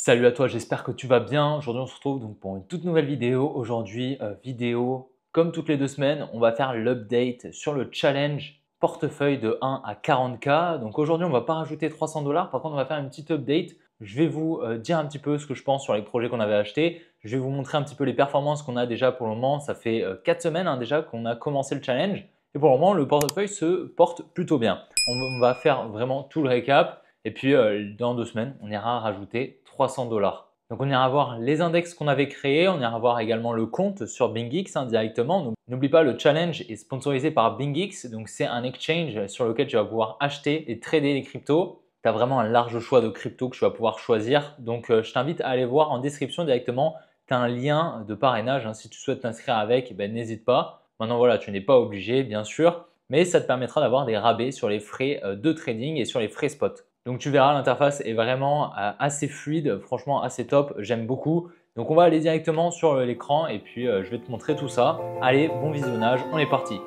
Salut à toi, j'espère que tu vas bien. Aujourd'hui, on se retrouve donc pour une toute nouvelle vidéo. Aujourd'hui, vidéo comme toutes les 2 semaines, on va faire l'update sur le challenge portefeuille de 1 à 40K. Donc aujourd'hui, on ne va pas rajouter 300 dollars. Par contre, on va faire une petite update. Je vais vous dire un petit peu ce que je pense sur les projets qu'on avait achetés. Je vais vous montrer un petit peu les performances qu'on a déjà pour le moment. Ça fait 4 semaines déjà qu'on a commencé le challenge. Et pour le moment, le portefeuille se porte plutôt bien. On va faire vraiment tout le récap. Et puis, dans 2 semaines, on ira rajouter 300 dollars. Donc, on ira voir les index qu'on avait créés. On ira voir également le compte sur BingX directement. Donc, n'oublie pas, le challenge est sponsorisé par BingX. Donc, c'est un exchange sur lequel tu vas pouvoir acheter et trader les cryptos. Tu as vraiment un large choix de cryptos que tu vas pouvoir choisir. Donc, je t'invite à aller voir en description directement. Tu as un lien de parrainage. Si tu souhaites t'inscrire avec, n'hésite pas. Maintenant, voilà, tu n'es pas obligé, bien sûr, mais ça te permettra d'avoir des rabais sur les frais de trading et sur les frais spot. Donc tu verras, l'interface est vraiment assez fluide, franchement assez top, j'aime beaucoup. Donc on va aller directement sur l'écran et puis je vais te montrer tout ça. Allez, bon visionnage, on est parti.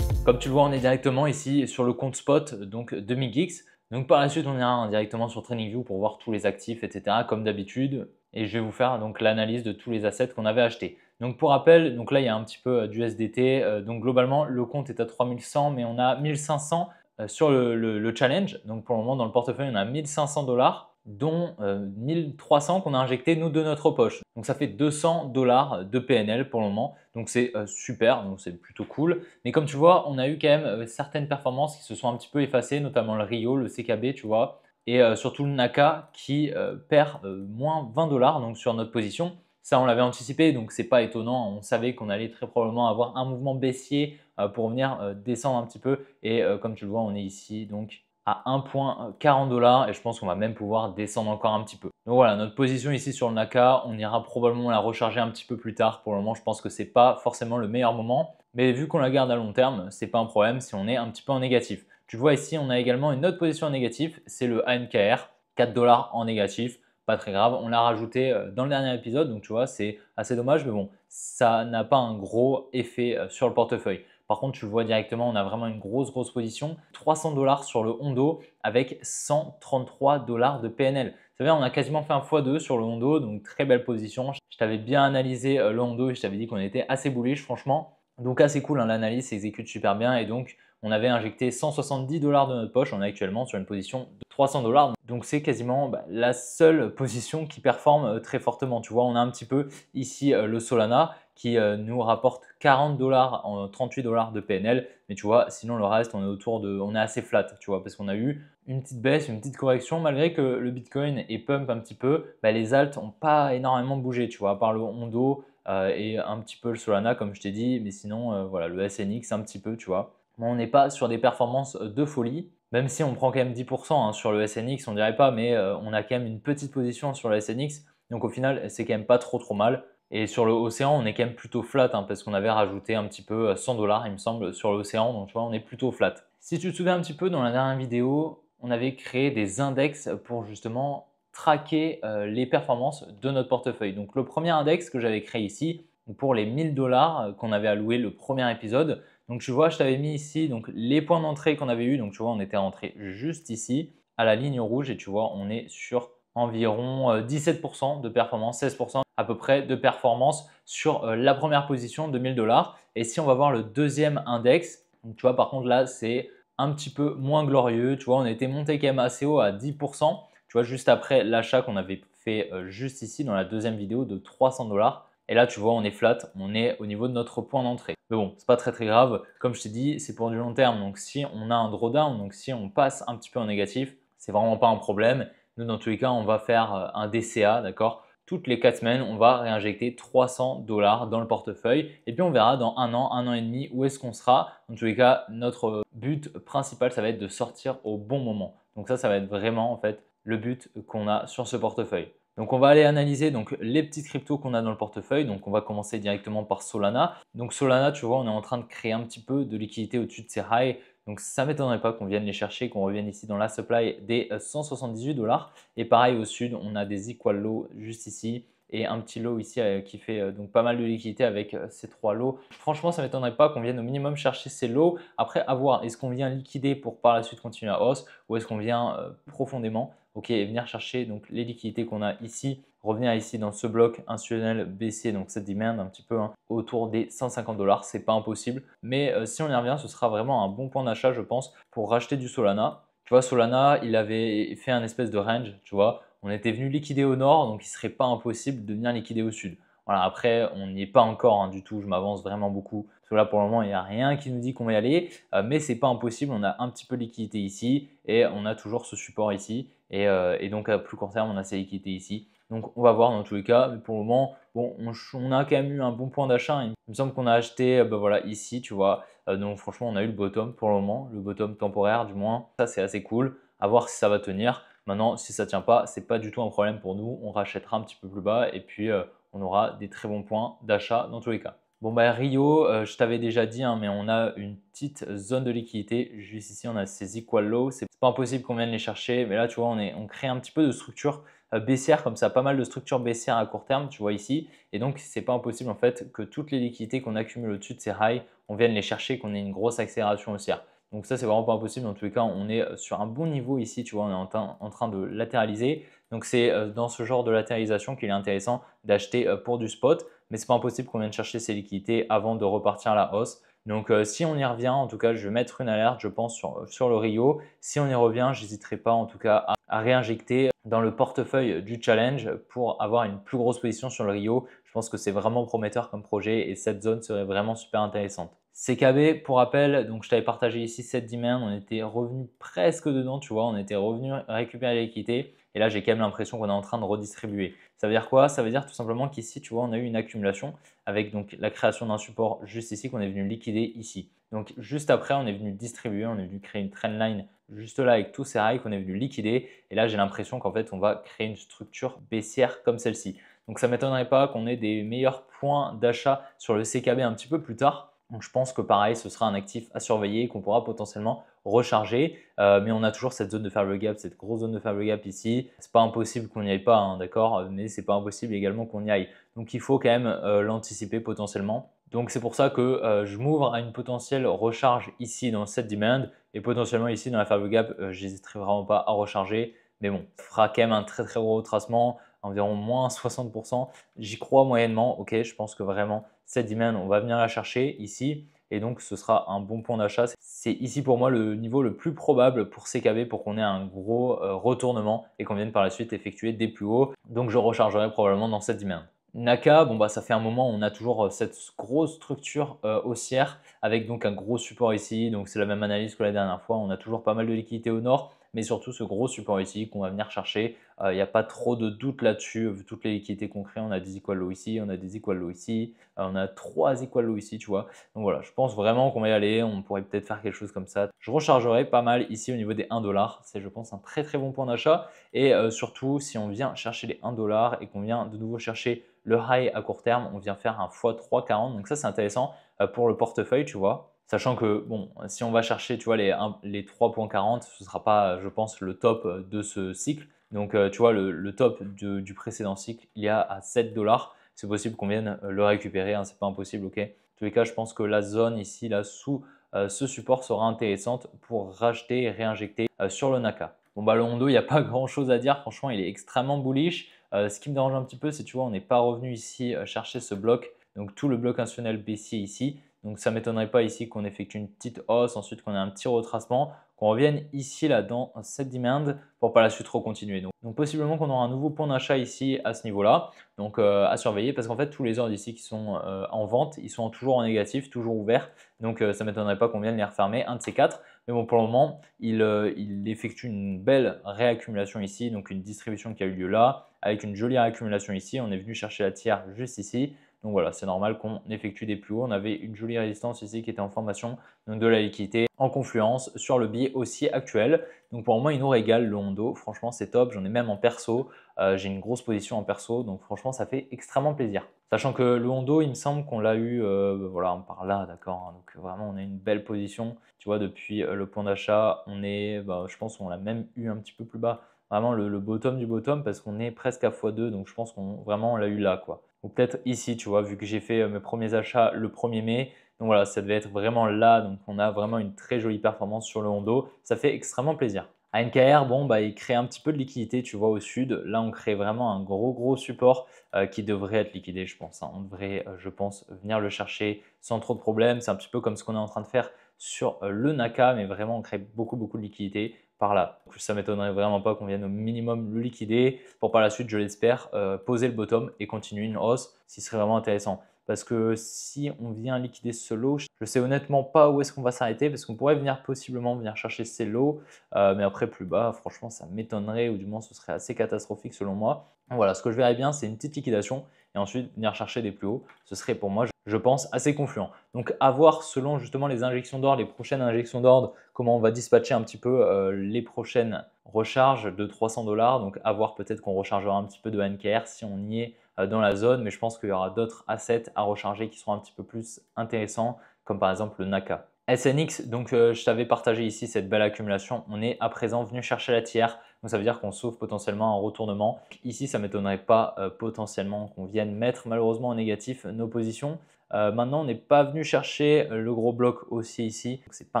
Comme tu le vois, on est directement ici sur le compte spot donc de MIGX. Donc par la suite, on ira directement sur TradingView pour voir tous les actifs, etc. comme d'habitude. Et je vais vous faire donc l'analyse de tous les assets qu'on avait achetés. Donc pour rappel, donc là il y a un petit peu d'USDT. Donc globalement, le compte est à 3100, mais on a 1500 sur le challenge. Donc pour le moment, dans le portefeuille, on a 1500 dollars, dont 1300 qu'on a injecté nous de notre poche. Donc ça fait 200 dollars de PNL pour le moment. Donc c'est super, donc c'est plutôt cool. Mais comme tu vois, on a eu quand même certaines performances qui se sont un petit peu effacées, notamment le Rio, le CKB, tu vois, et surtout le Naka qui perd moins 20 dollars donc sur notre position. Ça, on l'avait anticipé, donc c'est pas étonnant. On savait qu'on allait très probablement avoir un mouvement baissier pour venir descendre un petit peu. Et comme tu le vois, on est ici donc à 1,40 dollars et je pense qu'on va même pouvoir descendre encore un petit peu. Donc voilà, notre position ici sur le Naka, on ira probablement la recharger un petit peu plus tard. Pour le moment, je pense que ce n'est pas forcément le meilleur moment. Mais vu qu'on la garde à long terme, ce n'est pas un problème si on est un petit peu en négatif. Tu vois ici, on a également une autre position en négatif, c'est le ANKR, 4 dollars en négatif. Pas très grave, on l'a rajouté dans le dernier épisode, donc tu vois, c'est assez dommage, mais bon, ça n'a pas un gros effet sur le portefeuille. Par contre, tu le vois directement, on a vraiment une grosse position. 300 dollars sur le Hondo avec 133 dollars de PNL. Ça veut dire on a quasiment fait un x2 sur le Hondo, donc très belle position. Je t'avais bien analysé le Hondo et je t'avais dit qu'on était assez bullish, franchement. Donc assez cool, l'analyse s'exécute super bien et donc on avait injecté 170 dollars de notre poche. On est actuellement sur une position de 300 dollars. Donc c'est quasiment la seule position qui performe très fortement. Tu vois, on a un petit peu ici le Solana qui nous rapporte 40 dollars en 38 dollars de PNL. Mais tu vois, sinon le reste, on est assez flat, tu vois, parce qu'on a eu une petite baisse, une petite correction, malgré que le Bitcoin est pump un petit peu, les alts n'ont pas énormément bougé, tu vois, à part le Hondo et un petit peu le Solana, comme je t'ai dit, mais sinon, voilà, le SNX un petit peu, tu vois. Bon, on n'est pas sur des performances de folie, même si on prend quand même 10% sur le SNX, on dirait pas, mais on a quand même une petite position sur le SNX. Donc au final, c'est quand même pas trop mal. Et sur le Océan, on est quand même plutôt flat parce qu'on avait rajouté un petit peu 100 dollars, il me semble, sur l'Océan. Donc tu vois, on est plutôt flat. Si tu te souviens un petit peu, dans la dernière vidéo, on avait créé des index pour justement traquer les performances de notre portefeuille. Donc le premier index que j'avais créé ici, pour les 1000 dollars qu'on avait alloué le premier épisode, donc tu vois, je t'avais mis ici donc, les points d'entrée qu'on avait eu. Donc tu vois, on était rentré juste ici à la ligne rouge et tu vois, on est sur environ 17% de performance, 16% à peu près de performance sur la première position de 1000 dollars. Et si on va voir le deuxième index, donc tu vois, par contre là, c'est un petit peu moins glorieux. Tu vois, on était monté quand même assez haut à 10%. Tu vois, juste après l'achat qu'on avait fait juste ici dans la deuxième vidéo de 300 dollars. Et là, tu vois, on est flat, on est au niveau de notre point d'entrée. Mais bon, c'est pas très grave. Comme je t'ai dit, c'est pour du long terme. Donc, si on a un drawdown, donc si on passe un petit peu en négatif, c'est vraiment pas un problème. Nous, dans tous les cas, on va faire un DCA, d'accord? Toutes les 4 semaines, on va réinjecter 300 dollars dans le portefeuille. Et puis, on verra dans un an et demi, où est-ce qu'on sera. Dans tous les cas, notre but principal, ça va être de sortir au bon moment. Donc ça va être vraiment en fait le but qu'on a sur ce portefeuille. Donc on va aller analyser donc, les petites cryptos qu'on a dans le portefeuille. Donc on va commencer directement par Solana. Donc Solana, tu vois, on est en train de créer un petit peu de liquidité au-dessus de ces highs. Donc ça ne m'étonnerait pas qu'on vienne les chercher, qu'on revienne ici dans la supply des 178 dollars. Et pareil au sud, on a des equal low juste ici. et un petit lot ici qui fait donc pas mal de liquidité avec ces 3 lots. Franchement, ça ne m'étonnerait pas qu'on vienne au minimum chercher ces lots. Après, à voir, est-ce qu'on vient liquider pour par la suite continuer à hausse ou est-ce qu'on vient profondément et venir chercher donc les liquidités qu'on a ici, revenir ici dans ce bloc institutionnel baissier, donc cette demand un petit peu autour des 150 $, c'est pas impossible. Mais si on y revient, ce sera vraiment un bon point d'achat, je pense, pour racheter du Solana. Tu vois, Solana, il avait fait un espèce de range, tu vois. On était venu liquider au nord, donc il ne serait pas impossible de venir liquider au sud. Voilà, après, on n'y est pas encore du tout, je m'avance vraiment beaucoup. Parce que là, pour le moment, il n'y a rien qui nous dit qu'on va y aller, mais ce n'est pas impossible. On a un petit peu de liquidité ici et on a toujours ce support ici. Et donc, à plus court terme, on a ces liquidités ici. Donc, on va voir dans tous les cas. Mais pour le moment, bon, on a quand même eu un bon point d'achat. Il me semble qu'on a acheté voilà, ici, tu vois. Donc, franchement, on a eu le bottom pour le moment, le bottom temporaire du moins. Ça, c'est assez cool. À voir si ça va tenir. Maintenant, si ça ne tient pas, ce n'est pas du tout un problème pour nous. On rachètera un petit peu plus bas et puis on aura des très bons points d'achat dans tous les cas. Bon, bah, Rio, je t'avais déjà dit, mais on a une petite zone de liquidité. Juste ici, on a ces equal lows. C'est pas impossible qu'on vienne les chercher. Mais là, tu vois, on crée un petit peu de structure baissière comme ça, pas mal de structures baissières à court terme, tu vois ici. Et donc, c'est pas impossible en fait que toutes les liquidités qu'on accumule au-dessus de ces highs, on vienne les chercher, qu'on ait une grosse accélération haussière. Donc ça, c'est vraiment pas impossible. Dans tous les cas, on est sur un bon niveau ici, tu vois, on est en train de latéraliser. Donc c'est dans ce genre de latéralisation qu'il est intéressant d'acheter pour du spot, mais c'est pas impossible qu'on vienne chercher ces liquidités avant de repartir à la hausse. Donc si on y revient, en tout cas, je vais mettre une alerte, je pense, sur le Rio. Si on y revient, je n'hésiterai pas en tout cas à réinjecter dans le portefeuille du challenge pour avoir une plus grosse position sur le Rio. Je pense que c'est vraiment prometteur comme projet et cette zone serait vraiment super intéressante. CKB, pour rappel, donc je t'avais partagé ici cette demand, on était revenu presque dedans, tu vois, on était revenu récupérer l'équité et là j'ai quand même l'impression qu'on est en train de redistribuer. Ça veut dire quoi? Ça veut dire tout simplement qu'ici, tu vois, on a eu une accumulation avec donc la création d'un support juste ici qu'on est venu liquider ici. Donc juste après, on est venu distribuer, on est venu créer une trendline juste là avec tous ces highs qu'on est venu liquider et là j'ai l'impression qu'en fait on va créer une structure baissière comme celle-ci. Donc ça ne m'étonnerait pas qu'on ait des meilleurs points d'achat sur le CKB un petit peu plus tard. Donc je pense que pareil, ce sera un actif à surveiller qu'on pourra potentiellement recharger. Mais on a toujours cette zone de faible gap, cette grosse zone de faible gap ici. C'est pas impossible qu'on n'y aille pas, hein, d'accord, mais c'est pas impossible également qu'on y aille. Donc il faut quand même l'anticiper potentiellement. Donc c'est pour ça que je m'ouvre à une potentielle recharge ici dans cette demand et potentiellement ici dans la faible gap, j'hésiterai vraiment pas à recharger. Mais bon, ça fera quand même un très très gros retracement, environ moins 60%. J'y crois moyennement, ok, je pense que vraiment cette demand, on va venir la chercher ici et donc ce sera un bon point d'achat. C'est ici pour moi le niveau le plus probable pour CKB pour qu'on ait un gros retournement et qu'on vienne par la suite effectuer des plus hauts. Donc je rechargerai probablement dans cette demand. Naka, bon bah ça fait un moment, on a toujours cette grosse structure haussière avec donc un gros support ici. Donc c'est la même analyse que la dernière fois. On a toujours pas mal de liquidité au nord, mais surtout ce gros support ici qu'on va venir chercher. Il n'y a pas trop de doute là-dessus. Vu toutes les liquidités qu'on crée, on a des equal low ici, on a des equal low ici, on a 3 equal low ici, tu vois. Donc voilà, je pense vraiment qu'on va y aller. On pourrait peut-être faire quelque chose comme ça. Je rechargerai pas mal ici au niveau des 1 $. C'est, je pense, un très très bon point d'achat. Et surtout, si on vient chercher les 1 $ et qu'on vient de nouveau chercher le high à court terme, on vient faire un x3,40. Donc ça, c'est intéressant pour le portefeuille, tu vois. Sachant que, bon, si on va chercher, tu vois, les 3,40, ce ne sera pas, je pense, le top de ce cycle. Donc, tu vois, le top du précédent cycle, il y a à 7 $. C'est possible qu'on vienne le récupérer, hein, c'est pas impossible, ok. En tous les cas, je pense que la zone ici, là, sous ce support sera intéressante pour racheter et réinjecter sur le Naka. Bon, bah, le Hondo, il n'y a pas grand chose à dire. Franchement, il est extrêmement bullish. Ce qui me dérange un petit peu, c'est tu vois, on n'est pas revenu ici chercher ce bloc, donc tout le bloc institutionnel baissier ici. Donc ça ne m'étonnerait pas ici qu'on effectue une petite hausse, ensuite qu'on ait un petit retracement, qu'on revienne ici là dans cette demand pour par la suite recontinuer. Donc possiblement qu'on aura un nouveau point d'achat ici à ce niveau-là, donc à surveiller parce qu'en fait tous les ordres ici qui sont en vente, ils sont toujours en négatif, toujours ouverts. Donc ça ne m'étonnerait pas qu'on vienne les refermer, un de ces quatre. Mais bon, pour le moment, il effectue une belle réaccumulation ici, donc une distribution qui a eu lieu là, avec une jolie réaccumulation ici. On est venu chercher la tiers juste ici. Donc voilà, c'est normal qu'on effectue des plus hauts. On avait une jolie résistance ici qui était en formation, donc de la liquidité en confluence sur le billet haussier actuel. Donc pour moi, il nous régale le Hondo. Franchement, c'est top. J'en ai même en perso. J'ai une grosse position en perso, donc franchement, ça fait extrêmement plaisir. Sachant que le Hondo, il me semble qu'on l'a eu voilà, par là, d'accord. Hein. Donc vraiment, on a une belle position. Tu vois, depuis le point d'achat, on est, je pense qu'on l'a même eu un petit peu plus bas. Vraiment le bottom du bottom parce qu'on est presque à x2. Donc je pense qu'on vraiment on l'a eu là, quoi. Ou peut-être ici, tu vois, vu que j'ai fait mes premiers achats le 1er mai. Donc voilà, ça devait être vraiment là. Donc on a vraiment une très jolie performance sur le Hondo. Ça fait extrêmement plaisir. ANKR, bon, il crée un petit peu de liquidité, tu vois, au sud. Là, on crée vraiment un gros support qui devrait être liquidé, je pense. Hein. On devrait, je pense, venir le chercher sans trop de problèmes. C'est un petit peu comme ce qu'on est en train de faire sur le Naka, mais vraiment, on crée beaucoup de liquidité par là. Donc, ça ne m'étonnerait vraiment pas qu'on vienne au minimum le liquider pour par la suite, je l'espère, poser le bottom et continuer une hausse, ce qui serait vraiment intéressant. Parce que si on vient liquider ce lot, je ne sais honnêtement pas où est-ce qu'on va s'arrêter parce qu'on pourrait possiblement venir chercher ces lots, mais après plus bas, franchement, ça m'étonnerait ou du moins ce serait assez catastrophique selon moi. Donc voilà, ce que je verrais bien, c'est une petite liquidation et ensuite venir chercher des plus hauts. Ce serait pour moi, je pense, assez confluent. Donc à voir selon justement les injections d'ordre, les prochaines injections d'ordre, comment on va dispatcher un petit peu les prochaines recharges de 300 $. Donc à voir, peut-être qu'on rechargera un petit peu de NKR si on y est dans la zone, mais je pense qu'il y aura d'autres assets à recharger qui seront un petit peu plus intéressants, comme par exemple le Naka. SNX, donc je t'avais partagé ici cette belle accumulation. On est à présent venu chercher la tiers, donc ça veut dire qu'on sauve potentiellement un retournement. Ici, ça ne m'étonnerait pas potentiellement qu'on vienne mettre malheureusement en négatif nos positions. Maintenant, on n'est pas venu chercher le gros bloc haussier ici. Ce n'est pas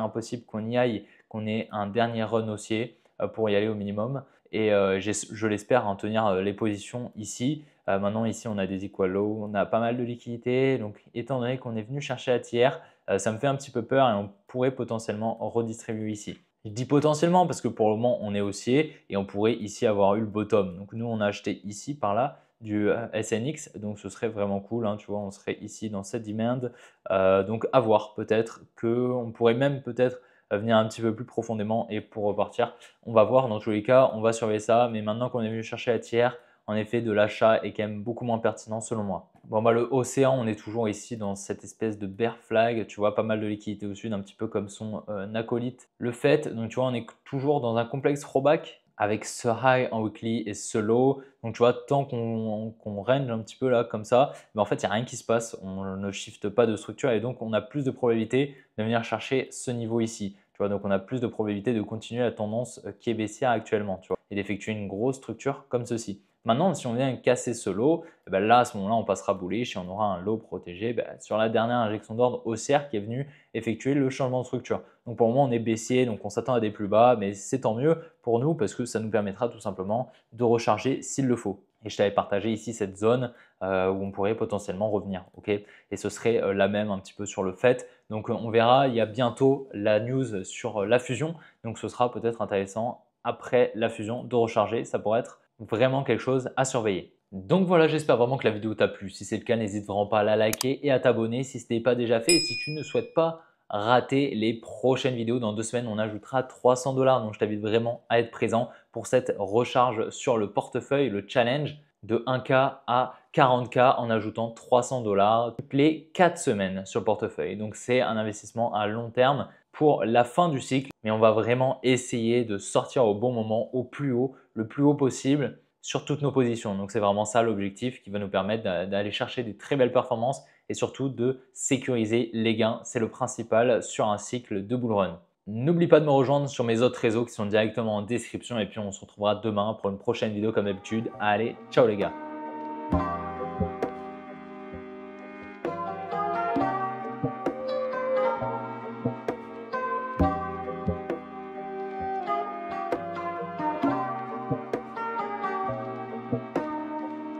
impossible qu'on y aille, qu'on ait un dernier run haussier pour y aller au minimum. Et je l'espère en tenir les positions ici. Maintenant, ici, on a des equal low, on a pas mal de liquidités. Donc, étant donné qu'on est venu chercher la tiers, ça me fait un petit peu peur et on pourrait potentiellement redistribuer ici. Je dis potentiellement parce que pour le moment, on est haussier et on pourrait ici avoir eu le bottom. Donc, nous, on a acheté ici par là du SNX, donc ce serait vraiment cool, hein, tu vois, on serait ici dans cette demand. Donc, à voir, peut-être qu'on pourrait même peut-être venir un petit peu plus profondément et pour repartir. On va voir, dans tous les cas, on va surveiller ça, mais maintenant qu'on est venu chercher la tiers, en effet, de l'achat est quand même beaucoup moins pertinent selon moi. Bon, le océan, on est toujours ici dans cette espèce de bear flag, tu vois, pas mal de liquidité au sud, un petit peu comme son acolyte le fait. Donc, tu vois, on est toujours dans un complexe throwback avec ce high en weekly et ce low. Donc, tu vois, tant qu'on range un petit peu là comme ça, en fait, il n'y a rien qui se passe. On ne shift pas de structure et donc on a plus de probabilité de venir chercher ce niveau ici. Tu vois, donc on a plus de probabilité de continuer la tendance qui est baissière actuellement, tu vois, et d'effectuer une grosse structure comme ceci. Maintenant, si on vient casser ce lot, là, à ce moment-là, on passera bullish et on aura un lot protégé sur la dernière injection d'ordre haussière qui est venue effectuer le changement de structure. Donc pour le moment, on est baissier, donc on s'attend à des plus bas, mais c'est tant mieux pour nous parce que ça nous permettra tout simplement de recharger s'il le faut. Et je t'avais partagé ici cette zone où on pourrait potentiellement revenir. Okay, et ce serait la même un petit peu sur le fait. Donc on verra, il y a bientôt la news sur la fusion. Donc ce sera peut-être intéressant après la fusion de recharger. Ça pourrait être vraiment quelque chose à surveiller. Donc voilà, j'espère vraiment que la vidéo t'a plu. Si c'est le cas, n'hésite vraiment pas à la liker et à t'abonner si ce n'est pas déjà fait. Et si tu ne souhaites pas rater les prochaines vidéos, dans 2 semaines, on ajoutera 300 $. Donc je t'invite vraiment à être présent pour cette recharge sur le portefeuille, le challenge de 1K à 40K en ajoutant 300 $ toutes les 4 semaines sur le portefeuille. Donc c'est un investissement à long terme pour la fin du cycle, mais on va vraiment essayer de sortir au bon moment, au plus haut, le plus haut possible sur toutes nos positions. Donc c'est vraiment ça l'objectif qui va nous permettre d'aller chercher des très belles performances et surtout de sécuriser les gains. C'est le principal sur un cycle de bull run. N'oublie pas de me rejoindre sur mes autres réseaux qui sont directement en description et puis on se retrouvera demain pour une prochaine vidéo comme d'habitude. Allez, ciao les gars!